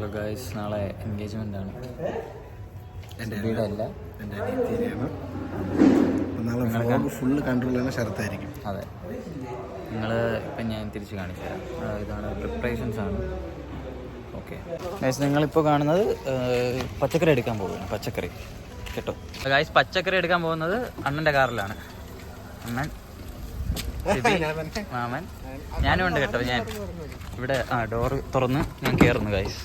Hello guys, നാളെ engagement ആണ്. എൻ്റെ വീടല്ല, എൻ്റെ അനിയത്തിയാണ്. നാളെ വ്ളോഗ് ഫുള്ള് കൺട്രോളാണ് ശരത്തായിരിക്കും. അതെ. ഇപ്പം ഞാൻ തിരിച്ച് കാണിച്ചു തരാം. ഇതാണ് പ്രിപ്പറേഷൻസ് ആണ്. ഓക്കെ ഗായ്സ്, നിങ്ങളിപ്പോൾ കാണുന്നത് പച്ചക്കറി എടുക്കാൻ പോകുന്നു. പച്ചക്കറി കേട്ടോ ഗായ്സ്, പച്ചക്കറി എടുക്കാൻ പോകുന്നത് അണ്ണൻ്റെ കാറിലാണ്. അണ്ണൻ, മാമൻ, ഞാനും ഉണ്ട് കേട്ടോ. ഞാൻ ഇവിടെ ഡോറ് തുറന്ന് ഞാൻ കയറുന്നു ഗായ്സ്.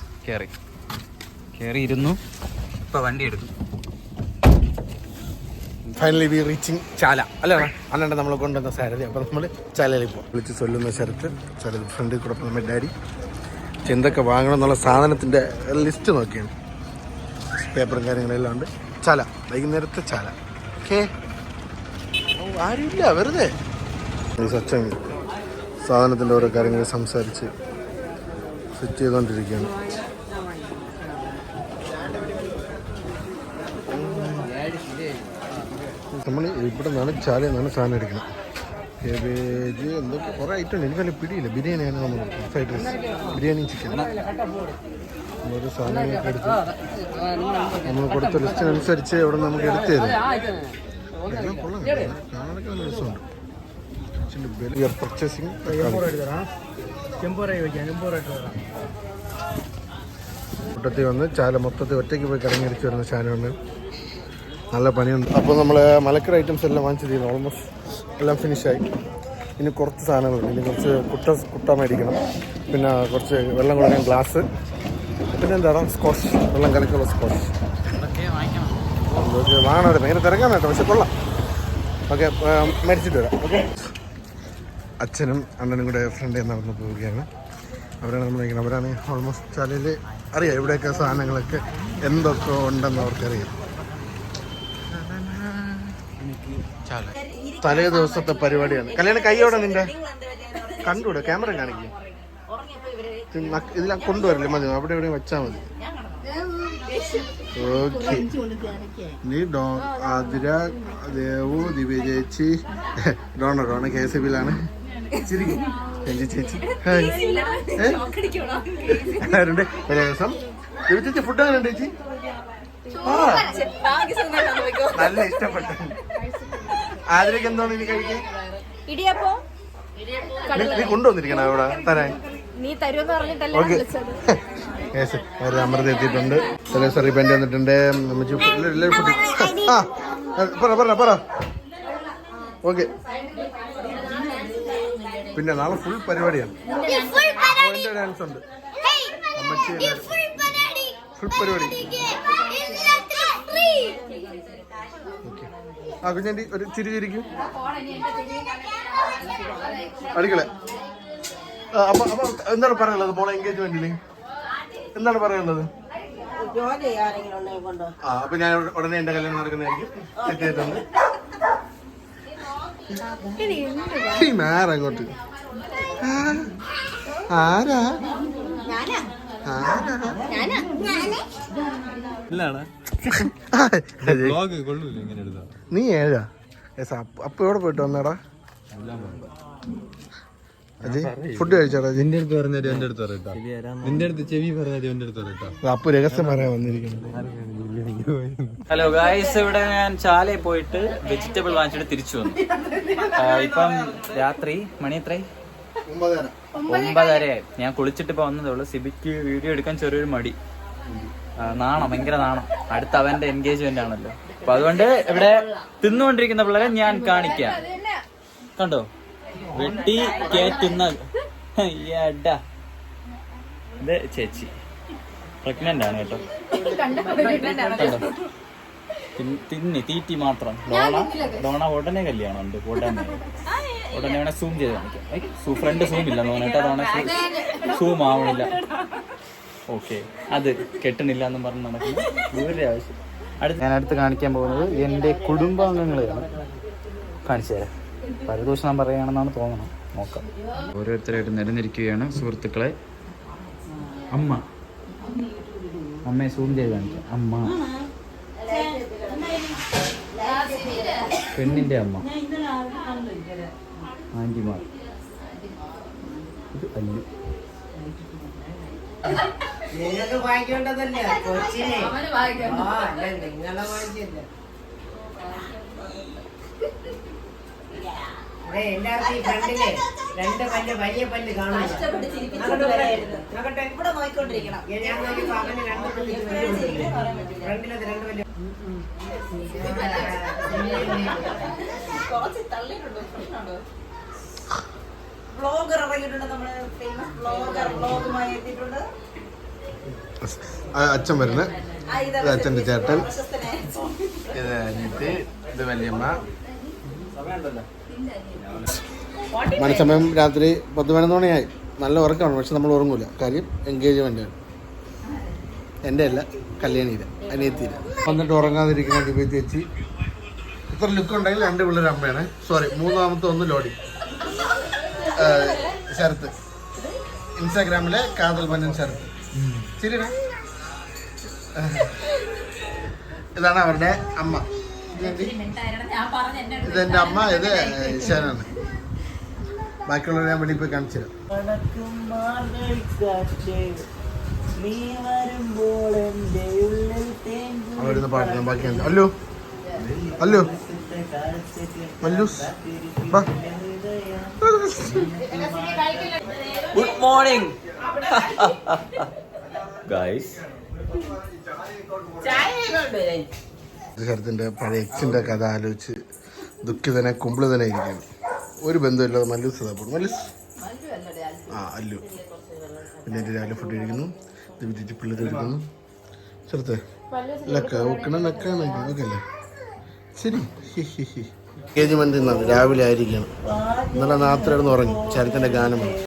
കയറി ഇരുന്നു. ഇപ്പൊ വണ്ടി എടുക്കും. ഫൈനലി വി റീച്ചിങ് ചാല അല്ലേ അണ്ണൻ്റെ നമ്മളെ കൊണ്ടുവന്ന സാരഥി. അപ്പോൾ നമ്മൾ ചാലയിൽ ഇപ്പോൾ വിളിച്ച് ചൊല്ലുന്ന ശരത്ത് ഫ്രണ്ടിൽ കൂടെ നമ്മുടെ ഡാഡി എന്തൊക്കെ വാങ്ങണം എന്നുള്ള സാധനത്തിൻ്റെ ലിസ്റ്റ് നോക്കിയാണ്. പേപ്പറും കാര്യങ്ങളെല്ലാം ഉണ്ട്. ചാല, വൈകുന്നേരത്തെ ചാല. ഓക്കെ, ആരുമില്ല, വെറുതെ സച്ചൻ സാധനത്തിൻ്റെ ഓരോ കാര്യങ്ങൾ സംസാരിച്ച് സെറ്റ് ചെയ്തുകൊണ്ടിരിക്കുകയാണ്. നമ്മൾ ഇവിടെ നിന്നാണ് ചാലയിൽ നിന്നാണ് സാധനം എടുക്കണം. കേബേജ് എന്തൊക്കെ കുറേ ഐറ്റം ഉണ്ട്. എനിക്ക് വലിയ പിടിയില്ല. ബിരിയാണിയാണ് നമ്മൾ, ഫ്രൈഡ് റൈസ്, ബിരിയാണിയും ചിക്കൻ, ഓരോ സാധനങ്ങളൊക്കെ എടുത്ത് നമ്മൾ കൊടുത്ത ലിസ്റ്റിനനുസരിച്ച് ഇവിടെ നമുക്ക് എടുത്തു തരും. എല്ലാം കൊള്ളാം, കാണാനൊക്കെ നല്ല രസമുണ്ട്. പർച്ചേസിങ് കൂട്ടത്തിൽ വന്ന് ചാല മൊത്തത്തിൽ ഒറ്റയ്ക്ക് പോയി കറങ്ങിയടിച്ച് വരുന്ന സാധനമാണ്. നല്ല പണിയുണ്ട്. അപ്പോൾ നമ്മൾ മലക്കറി ഐറ്റംസ് എല്ലാം വാങ്ങിച്ചു തീരുന്നു. ഓൾമോസ്റ്റ് എല്ലാം ഫിനിഷായി. ഇനി കുറച്ച് സാധനങ്ങളുണ്ട്. ഇനി കുറച്ച് കുട്ട മേടിക്കണം. പിന്നെ കുറച്ച് വെള്ളം കുടിക്കാൻ ഗ്ലാസ്, പിന്നെ എന്താണ് സ്കോഷ്, വെള്ളം കലക്കുള്ള സ്കോഷ് വാങ്ങണം. അവിടെ ഭയങ്കര തിരക്കാൻ കേട്ടോ, പക്ഷെ കൊള്ളാം. ഓക്കെ, മേടിച്ചിട്ട് വരാം. ഓക്കെ, അച്ഛനും അണ്ണനും കൂടെ ഫ്രണ്ടിൽ നടന്നു പോവുകയാണ്. അവരാണ് നമ്മൾ കഴിക്കുന്നത്. അവരാണ് ഓൾമോസ്റ്റ് ചാലയിൽ അറിയാം ഇവിടെയൊക്കെ സാധനങ്ങളൊക്കെ എന്തൊക്കെ ഉണ്ടെന്ന് അവർക്കറിയാം. തലേ ദിവസത്തെ പരിപാടിയാണ്. കല്യാണം കൈയോടെ നിന്റെ കണ്ടുകൂടെ, ക്യാമറ കാണിക്കുക. ഇതിലാ കൊണ്ടുവരില്ലേ, മതി, അവിടെ എവിടെ വെച്ചാൽ മതി. ഓക്കെ, നീ ആതിര, ദേവു, ദിവ്യ ചേച്ചി, ഡോണ KCBയിലാണ്. ചേച്ചി ആരുണ്ട് ഒരു ദിവസം. ദിവ്യ ചേച്ചി ഫുഡ് അങ്ങനെ ഉണ്ട് ചേച്ചി? നല്ല ഇഷ്ടപ്പെട്ടു. ആതിരക്ക് എന്താണ് ഇനി കഴിക്കാൻ? നീ കൊണ്ടുവന്നിരിക്കണം അവിടെ തരാൻ. ഓക്കെ, അമൃത എത്തിയിട്ടുണ്ട്. സറി പെൻഡ് വന്നിട്ടുണ്ട്. പറ. ഓക്കെ, പിന്നെ നാളെ ഫുൾ പരിപാടിയാണ്. ഡാൻസ് ഉണ്ട്. അമ്മച്ചി ഫുൾ പരിപാടി. ആ കുഞ്ഞാണ്ടി ഒരു ചിരിക്കും അടിക്കളെ. അപ്പൊ എന്താണ് പറയാനുള്ളത് മോളെ എൻഗേജ്മെന്റിന്? എന്താണ് പറയാനുള്ളത്? അപ്പൊ ഞാൻ ഉടനെ എന്റെ കല്യാണം നടക്കുന്നതായിരിക്കും. തെറ്റായിട്ടുണ്ട്. അങ്ങോട്ട് ആരാ? നീ ഏഴാ? അപ്പൊ എവിടെ പോയിട്ട് വന്നാടാ? ഫുഡ് കഴിച്ചാടാ? നിന്റെ അടുത്ത് പറഞ്ഞാൽ എന്റെ അടുത്ത് പറയട്ടാ. നിന്റെ അടുത്ത് ചെവി പറഞ്ഞാൽ എന്റെ അടുത്ത് പറയട്ടാ. അപ്പൊ രഹസ്യം പറയാൻ വന്നിരിക്കുന്നു. ഹലോ ഗായ്സ്, ഇവിടെ ഞാൻ ചാലയിൽ പോയിട്ട് വെജിറ്റബിൾ വാങ്ങിച്ചിട്ട് തിരിച്ചു വന്നു. ഇപ്പം രാത്രി മണി എത്രയായി? 9:30. ഞാൻ കുളിച്ചിട്ട് ഇപ്പൊ വന്നതേ ഉള്ളൂ. സിബിക്ക് വീഡിയോ എടുക്കാൻ ചെറിയൊരു മടി, നാണം, ഭയങ്കര നാണം. അടുത്ത അവന്റെ എൻഗേജ്മെന്റ് ആണല്ലോ. അപ്പൊ അതുകൊണ്ട് ഇവിടെ തിന്നുകൊണ്ടിരിക്കുന്ന പിള്ളേരെ ഞാൻ കാണിക്കാം. കണ്ടോ, വെട്ടി കേറ്റുന്ന ഇത് ചേച്ചി പ്രഗ്നന്റ് ആണ് കേട്ടോ. കണ്ടോ, തീറ്റി മാത്രം. ഡോണ ഉടനെ കല്യാണം ഉണ്ട്. ഉടനെ വേണേ സൂം ചെയ്ത് കാണിക്കാം. ഫ്രണ്ട് സൂം ഇല്ല കേട്ടോ. ഡോണ സൂം ആവണില്ല. ഓക്കെ, അത് കെട്ടണില്ല എന്നും പറഞ്ഞ് നടക്കുന്നു. ദൂരെ ആവശ്യം. ഞാൻ അടുത്ത് കാണിക്കാൻ പോകുന്നത് എൻ്റെ കുടുംബാംഗങ്ങളെയാണ്. കാണിച്ചു തരാം. പരദൂഷണം പറയുകയാണെന്നാണ് തോന്നണം. നോക്കാം. ഓരോരുത്തരായിട്ട് നിരന്നിരിക്കുകയാണ് സുഹൃത്തുക്കളെ. അമ്മയെ സൂം ചെയ്ത് കാണിക്കാം. അമ്മ, പെണ്ണിന്റെ അമ്മ, ആന്റിമാർ, ഇത് അല്ലു, നിങ്ങൾക്ക് വായിക്കേണ്ടതല്ലേ കൊച്ചിനെ അല്ല നിങ്ങളെ വായിച്ചില്ല എല്ലാവർക്കും ഈ ഫ്രണ്ടിലെ രണ്ട് പല്ല് വലിയ പല്ല് കാണും ഇവിടെ നോക്കിക്കൊണ്ടിരിക്കണം. ഞാൻ നോക്കിയപ്പോ അവന് രണ്ട് പല്ല് ഫ്രണ്ടിലത് രണ്ട് പല്ല് കുറച്ച് തള്ളിയിട്ടുണ്ടോ പ്രശ്നമുണ്ടോ? വ്ളോഗർ ഇറങ്ങിയിട്ടുണ്ട്, നമ്മള് ഫേമസ് വ്ളോഗുമായി എത്തിയിട്ടുണ്ട്. അച്ഛൻ വരുന്നത്, ഇത് അച്ഛൻ്റെ ചേട്ടൻ, പ്രശസ്തനായ ഇത് അനിയത്തി, ഇത് വല്യമ്മ. മനസ്സമയം രാത്രി 10-11 മണിയായി. നല്ല ഉറക്കമാണ്, പക്ഷെ നമ്മൾ ഉറങ്ങൂല. കാര്യം എൻഗേജ്മെൻ്റാണ്. എൻ്റെ അല്ല, കല്യാണിയില്ല, അനിയത്തിയില്ല. വന്നിട്ട് ഉറങ്ങാതിരിക്കുന്ന ദിവ്യ ചേച്ചി. ഇത്ര ലുക്ക് ഉണ്ടെങ്കിൽ 2 പിള്ളേർ അമ്മയാണ്. സോറി, മൂന്നാമത്തെ ഒന്ന് ലോഡി. ശരത്ത്, ഇൻസ്റ്റാഗ്രാമിലെ കാതൽ മഞ്ഞൻ ശരത്ത്. ശരിയാണ്. ഇതാണ് അവരുടെ അമ്മ. ഇതെന്റെ അമ്മ, ഇത് ഈശാനാണ്. ബാക്കിയുള്ളവരെ ഞാൻ വെളിയിൽ പോയി കാണിച്ചു തരാം. അവിടുന്ന് പാടുന്ന ബാക്കിയുണ്ട്. അല്ലോ അല്ലോ മല്ലൂസ്, ഗുഡ് മോർണിംഗ് ഗൈസ്. ശരത്തിന്റെ പഴയ എക്സിന്റെ കഥ ആലോചിച്ച് ദുഃഖിതനെ കുമ്പിളിതനെ ഇരിക്കുന്നു. ഒരു ബന്ധമില്ലാതെ മല്ലൂസ് സദാപൂർ. മല്ലൂസ് അല്ലു. പിന്നെ എൻ്റെ രാവിലെ ഫുഡ് കഴിക്കുന്നു, ഇത് പിള്ളേർ എടുക്കുന്നു. ചെറുത്തെ ലക്ക വെക്കണം, ലക്കാണ് ഓക്കെ അല്ലേ? ശരി. എൻഗേജ്മെന്റ് രാവിലെ ആയിരിക്കണം. ഇന്നലെ രാത്രി ഉറങ്ങി. ശരത്തിന്റെ ഗാനം